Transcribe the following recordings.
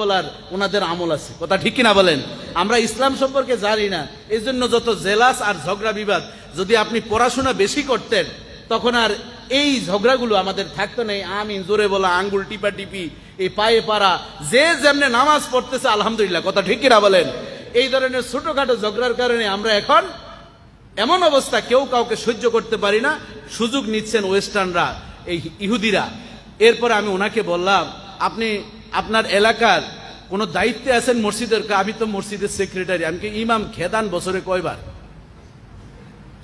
বলার ওনাদের আমল আছে, কথা ঠিক কিনা বলেন? আমরা ইসলাম সম্পর্কে জানি না, এই জন্য যত জেলাস আর ঝগড়া বিবাদ। যদি আপনি পড়াশোনা বেশি করতেন তখন আর এই ঝগড়াগুলো আমাদের থাকতো না। আমিন জোরে বলা, আঙ্গুল টিপা টিপি, এই পায়ে পারা, যে যেমনে নামাজ পড়তেছে আলহামদুলিল্লাহ, কথা ঠিক কিনা বলেন? এই ধরনের ছোটখাটো ঝগড়ার কারণে আমরা এখন এমন অবস্থা, কেউ কাউকে সহ্য করতে পারি না। সুযোগ নিচ্ছেন ওয়েস্টার্নরা, এই ইহুদিরা। এরপরে আমি ওনাকে বললাম, আপনি আপনার এলাকার কোন দায়িত্বে আছেন মসজিদের? আমি তো মসজিদের সেক্রেটারি। আমি কি ইমাম খেদান বছরে কয়বার?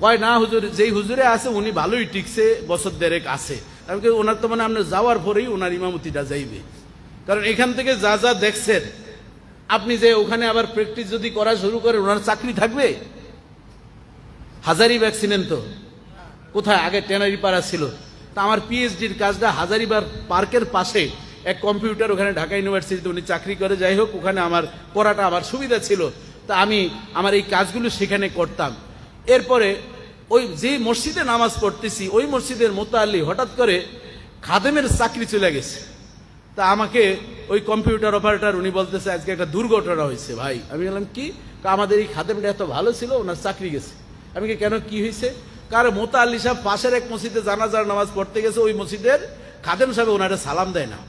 কয় না হুজুর, যেই হুজুরে আছে উনি ভালোই টিকছে, বছর দেড়েক আছে। আমি কি ওনার তো মানে আপনার যাওয়ার পরেই ওনার ইমামতিটা যাইবে, কারণ এখান থেকে যা যা দেখছেন আপনি, যে ওখানে আবার প্র্যাকটিস যদি করা শুরু করে ওনার চাকরি থাকবে? হাজারিবাগ ছিলেন তো, কোথায় আগে টেনারি পাড়া ছিল। তা আমার পিএইচডির কাজটা হাজারিবাগ পার্কের পাশে এক কম্পিউটার, ওখানে ঢাকা ইউনিভার্সিটিতে উনি চাকরি করে। যাই হোক, ওখানে আমার পড়াটা আমার সুবিধা ছিল, তা আমি আমার এই কাজগুলো সেখানে করতাম। এরপরে ওই যে মসজিদে নামাজ পড়তেছি ওই মসজিদের মোতাল্লি হঠাৎ করে খাদেমের চাকরি চলে গেছে। তা আমাকে ওই কম্পিউটার অপারেটর উনি বলতেছে আজকে একটা দুর্ঘটনা হয়েছে ভাই। আমি বললাম কি? আমাদের এই খাদেমটা এত ভালো ছিল, ওনার চাকরি গেছে। আমি কি কেন, কি হয়েছে? কারণ মোতাল্লি সাহেব পাশের এক মসজিদে জানাজার নামাজ পড়তে গেছে, ওই মসজিদের খাদেম সাহেব ওনারে সালাম দেয় না।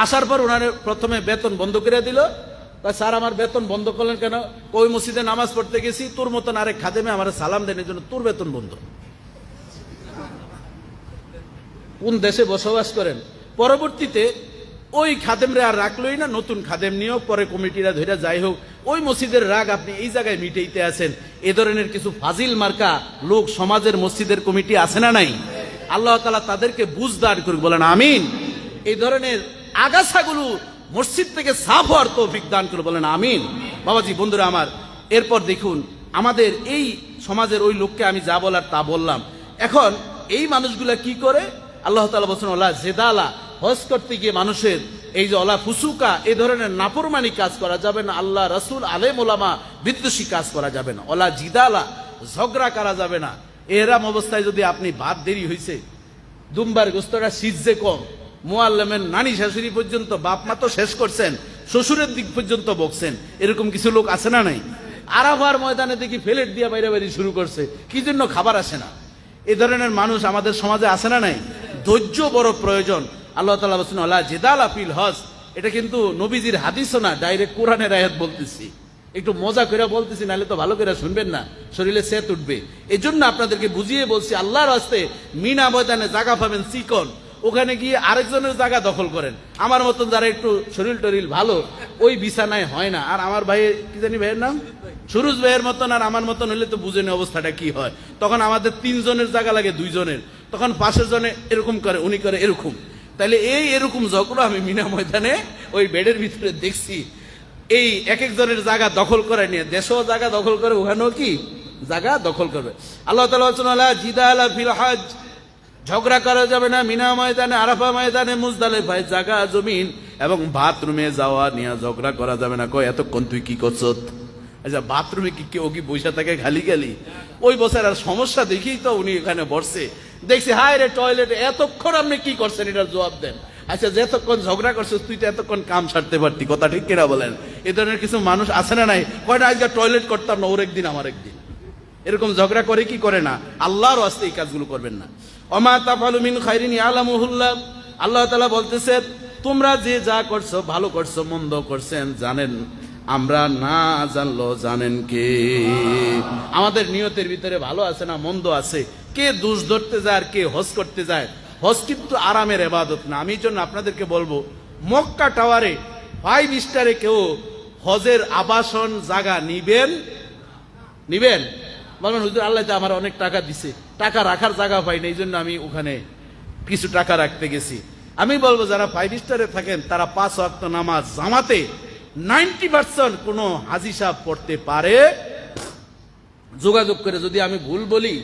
আসার পর ওনারে প্রথমে বেতন বন্ধ করে দিল। স্যার আমার বেতন বন্ধ করলেন কেন? ওই মসজিদে নামাজ পড়তে গেছি, তোর মতন আরেক খাদেমে আমার সালাম দেন, এই জন্য তোর বেতন বন্ধ। কোন দেশে বসবাস করেন? পরবর্তীতে ওই খাদেমরে আর রাখলোই না, নতুন খাদেম নিয়োগ, পরে কমিটিরা ধরে। যাই হোক, ওই মসজিদের রাগ আপনি এই জায়গায় মিটাইতে আছেন। এ ধরনের কিছু ফাজিল মার্কা লোক সমাজের মসজিদের কমিটি আছে না নাই? আল্লাহ তাআলা তাদেরকে বুঝ দান করুক, বলেন আমিন। এই ধরনের আগাছাগুলো মসজিদ থেকে সাফ হওয়ার তৌফিক দান করুক, বলেন আমিন। বাবাজি, বন্ধুরা আমার, এরপর দেখুন আমাদের এই সমাজের ওই লোককে আমি যা বলার তা বললাম। এখন এই মানুষগুলা কি করে? আল্লাহ তাআলা বলেন ওলা জেদালা, হজ করতে গিয়ে মানুষের এই যে অলা ফুসুকা, এই ধরনের নাফরমানি কাজ করা যাবে না। আল্লাহ রাসূল আলেম ওলামা বিদ্বেষী কাজ করা যাবে না। অলা জিদালা, ঝগড়া করা যাবে না। এরাম অবস্থায় যদি আপনি ভাত দেরি হয়েছে, দুম্বার গোস্তটা সিজে কম, মুআল্লিমের নানি শাশুড়ি পর্যন্ত, বাপ মা তো শেষ করছেন, শ্বশুরের দিক পর্যন্ত বকছেন, এরকম কিছু লোক আছে না নাই? আরাফার ময়দানে দেখি ফেলেট দিয়া বাইরে বাইরে শুরু করছে, কি জন্য? খাবার আসে না। এ ধরনের মানুষ আমাদের সমাজে আছে না নাই? ধৈর্য বড় প্রয়োজন। আল্লাহ তাআলা বলেছেন আলা জিদালা ফিল হজ। এটা কিন্তু নবীজির হাদিসও না, ডাইরেক্ট কোরআনের আয়াত বলতেছি। একটু মজা করে বলতেছি, নাহলে তো ভালো করে শুনবেন না, শরীরে সেত উঠবে। এই জন্য আপনাদেরকে বুঝিয়ে বলছি, আল্লাহর রাস্তায় মিনা ময়দানে জায়গা পাবেন চিকন, ওখানে গিয়ে আরেকজনের জায়গা দখল করেন। আমার মতন যারা একটু শরীর টরিল ভালো, ওই বিছানায় হয় না। আর আমার ভাই, কি জানি ভাইয়ের নাম, সুরুজ ভাইয়ের মতন আর আমার মতন হলে তো বুঝেন অবস্থাটা কি হয়। তখন আমাদের 3 জনের জায়গা লাগে 2 জনের, তখন 5 জনে এরকম করে, উনি করে এরকম। তাইলে এরকম ঝগড়া আমি মিনা ময়দানে ওই বেডের ভিতরে দেখছি। এই এক একজনের জায়গা দখল করে নিয়ে, দেশও জায়গা দখল করে, ওখানেও কি জায়গা দখল করবে। আল্লাহ তাআলা বলেছেন আলা জিদালা ফিল হজ, ঝগড়া করা যাবে না মিনা ময়দানে, আরাফা ময়দানে, মুজদালিফায় জায়গা জমিন এবং বাথরুমে যাওয়া নিয়ে ঝগড়া করা যাবে না। কয় এতক্ষণ তুই কি করছ? আচ্ছা, বাথরুমে কি কেউ কি বসে থাকে খালি খালি? ওই বছর আর সমস্যা দেখেই তো উনি এখানে বসছে। দেখছি হায় রে টয়লেটে, এতক্ষণ আপনি কি করছেন এটার জবাব দেন। আচ্ছা, যতক্ষণ ঝগড়া করছিস তুই তো এতক্ষণ কাম সারতে পারতি, কথা ঠিক কিনা বলেন? এ ধরনের কিছু মানুষ আছে না নাই? কয়টা আজকে টয়লেট করতাম না, ওর একদিন আমার একদিন, এরকম ঝগড়া করে কি করে না? আল্লাহর ওয়াস্তে এই কাজগুলো করবেন না। ওমা তাফালু মিন খাইরিন ইয়ালামুহুল্লাহ, আল্লাহ তাআলা বলতেছেন তোমরা যে যা করছো, ভালো করছো মন্দ করছেন, জানেন আমরা, না জানলো জানেন কে? আমাদের নিয়তের ভিতরে ভালো আছে না মন্দ আছে। কে দোষ ধরতে যায় আর কে হজ করতে যায়? হজ কিন্তু আরামের ইবাদত না। আমি জন্য আপনাদেরকে বলবো, মক্কা টাওয়ারে 5 স্টারে কেউ হজের আবাসন জায়গা নিবেন? বলবেন হুজুর আল্লাহ তো আমার অনেক টাকা দিছে, টাকা রাখার জায়গা পাই না, এই জন্য আমি ওখানে কিছু টাকা রাখতে গেছি। আমি বলবো যারা 5 স্টারে থাকেন তারা 5 ওয়াক্ত নামাজ জামাতে 90% কোনো হাজি সাহেব পড়তে পারে। যোগাযোগ করে যদি আমি ভুল বলি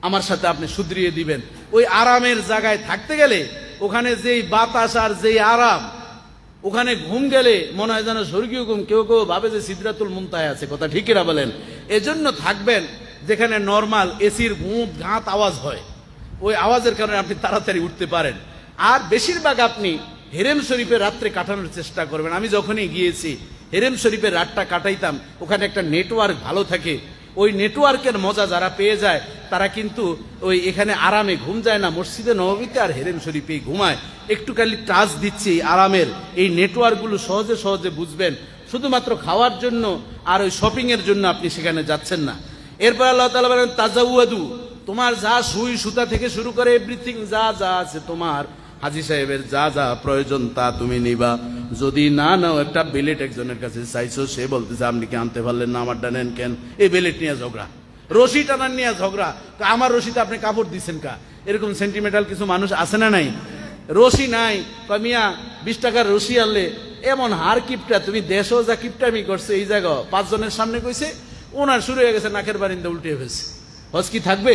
আমার সাথে আপনি শুধরিয়ে দিবেন। ওই আরামের জায়গায় থাকতে গেলে ওখানে যেই বাতাস আর যেই আরাম, ওখানে ঘুম গেলে মনে হয় যেন স্বর্গীয় ঘুম। কেউ কেউ ভাবে যে সিদরাতুল মুনতাহা আছে, কথা ঠিক কিনা বলেন? এজন্য থাকবেন যেখানে নরমাল এসির ঘুম ঘাত আওয়াজ হয়, ওই আওয়াজের কারণে আপনি তাড়াতাড়ি উঠতে পারেন। আর বেশিরভাগ আপনি হেরেম শরীফে রাত্রে কাটানোর চেষ্টা করবেন। আমি যখনই গিয়েছি হেরেম শরীফে রাতটা কাটাইতাম, ওখানে একটা নেটওয়ার্ক ভালো থাকে, ওই নেটওয়ার্কের মজা যারা পেয়ে যায় তারা কিন্তু ওই এখানে আরামে ঘুম যায় না, মসজিদে নববীতে আর হেরেম শরীফেই ঘুমায়। একটু খালি টাচ দিচ্ছি আরামের, এই নেটওয়ার্কগুলো সহজে সহজে বুঝবেন। শুধুমাত্র খাওয়ার জন্য আর ওই শপিং এর জন্য আপনি সেখানে যাচ্ছেন না। এরপর আল্লাহ তাআলা বলেন তাজাওয়াদু, তোমার যা সুই সুতা থেকে শুরু করে এভরিথিং যা যা আছে তোমার হাজী সাহেবের যা যা প্রয়োজন তা তুমি নিবা। যদি না নাও, একটা বেলেট একজনের কাছে চাইছো, সে বলতেছে আপনি কি আনতে পারলেন না, আমারটা নেন কেন? এই বেলেট নিয়ে ঝগড়া, রশি টানার নিয়ে ঝগড়া, আমার রশিতে আপনি কাপড় দিচ্ছেন কা? এরকম সেন্টিমেন্টাল কিছু মানুষ আছে না নাই? রশি নাই, মিয়া 20 টাকার রশি আনলে এমন হার কিপটা, তুমি দেশও যা কিপটামি করছে, এই জায়গা 5 জনের সামনে কইছে, ওনার শুরু হয়ে গেছে নাকের বারিন্দা উল্টে ফেলছে। হজ কি থাকবে?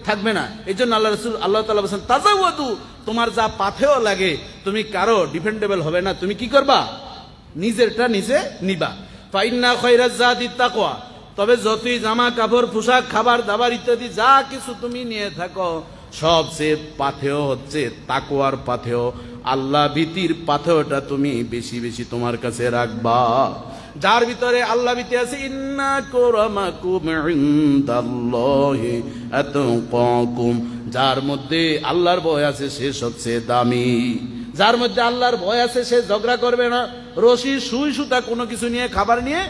থাকবে না। এই জন্য আল্লাহ রাসূল আল্লাহ তাআলা বলেন তাজাওয়াদু, তোমার যা পাথেও লাগে তুমি কারো ডিপেন্ডেবল হবে না, তুমি কি করবা? নিজেরটা নিজে নিবা। ফাইন্না খায়রাজ যাদিত তাকওয়া, তবে যতই জামা কাপড় পোশাক খাবার দাবার ইত্যাদি যা কিছু তুমি নিয়ে থাকো, সবচেয়ে পাথেও হচ্ছে তাকওয়ার পাথেও, আল্লাহ ভীতির পাথেওটা তুমি বেশি বেশি তোমার কাছে রাখবা। যার ভিতরে আল্লাহ ভীতি আছে, ইন্না কুরামাকুম ইনদাল্লাহি আতকাকুম, যার মধ্যে আল্লাহর ভয় আছে সে সবচেয়ে দামি। যার মধ্যে আল্লাহর ভয় আছে সে ঝগড়া করবে না, রশি সুই সুতা কোনো কিছু নিয়ে খাবার নিয়ে